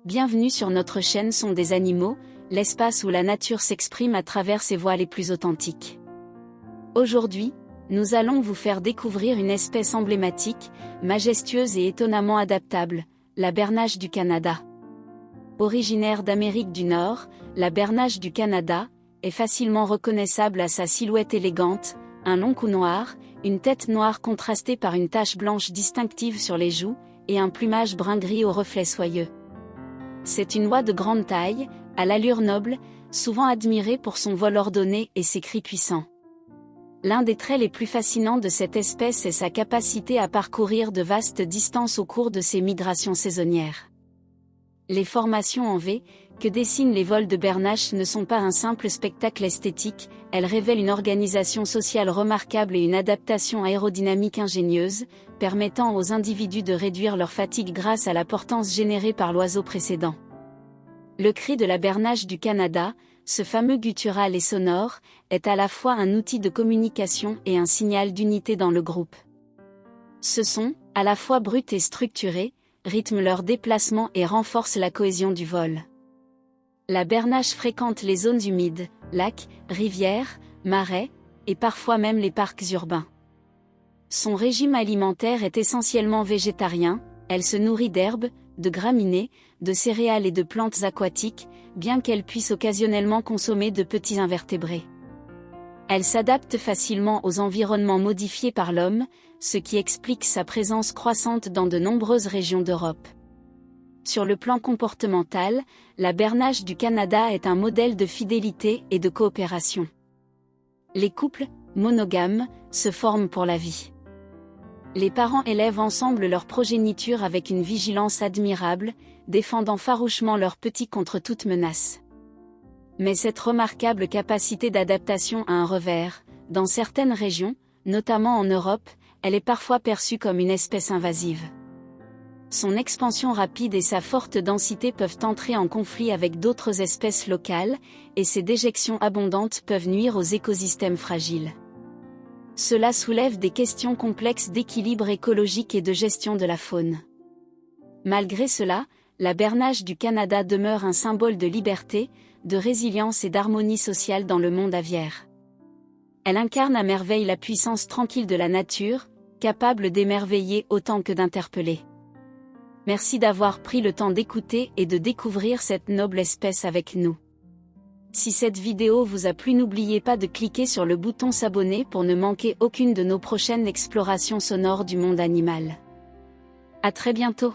Bienvenue sur notre chaîne Son des animaux, l'espace où la nature s'exprime à travers ses voix les plus authentiques. Aujourd'hui, nous allons vous faire découvrir une espèce emblématique, majestueuse et étonnamment adaptable, la bernache du Canada. Originaire d'Amérique du Nord, la bernache du Canada est facilement reconnaissable à sa silhouette élégante, un long cou noir, une tête noire contrastée par une tache blanche distinctive sur les joues, et un plumage brun-gris aux reflets soyeux. C'est une oie de grande taille, à l'allure noble, souvent admirée pour son vol ordonné et ses cris puissants. L'un des traits les plus fascinants de cette espèce est sa capacité à parcourir de vastes distances au cours de ses migrations saisonnières. Les formations en V, que dessinent les vols de bernache, ne sont pas un simple spectacle esthétique, elles révèlent une organisation sociale remarquable et une adaptation aérodynamique ingénieuse, permettant aux individus de réduire leur fatigue grâce à la portance générée par l'oiseau précédent. Le cri de la bernache du Canada, ce fameux guttural et sonore, est à la fois un outil de communication et un signal d'unité dans le groupe. Ce son, à la fois brut et structuré, rythme leur déplacement et renforce la cohésion du vol. La bernache fréquente les zones humides, lacs, rivières, marais, et parfois même les parcs urbains. Son régime alimentaire est essentiellement végétarien, elle se nourrit d'herbes, de graminées, de céréales et de plantes aquatiques, bien qu'elle puisse occasionnellement consommer de petits invertébrés. Elle s'adapte facilement aux environnements modifiés par l'homme, ce qui explique sa présence croissante dans de nombreuses régions d'Europe. Sur le plan comportemental, la bernache du Canada est un modèle de fidélité et de coopération. Les couples, monogames, se forment pour la vie. Les parents élèvent ensemble leur progéniture avec une vigilance admirable, défendant farouchement leurs petits contre toute menace. Mais cette remarquable capacité d'adaptation a un revers. Dans certaines régions, notamment en Europe, elle est parfois perçue comme une espèce invasive. Son expansion rapide et sa forte densité peuvent entrer en conflit avec d'autres espèces locales, et ses déjections abondantes peuvent nuire aux écosystèmes fragiles. Cela soulève des questions complexes d'équilibre écologique et de gestion de la faune. Malgré cela, la bernache du Canada demeure un symbole de liberté, de résilience et d'harmonie sociale dans le monde aviaire. Elle incarne à merveille la puissance tranquille de la nature, capable d'émerveiller autant que d'interpeller. Merci d'avoir pris le temps d'écouter et de découvrir cette noble espèce avec nous. Si cette vidéo vous a plu, n'oubliez pas de cliquer sur le bouton s'abonner pour ne manquer aucune de nos prochaines explorations sonores du monde animal. À très bientôt.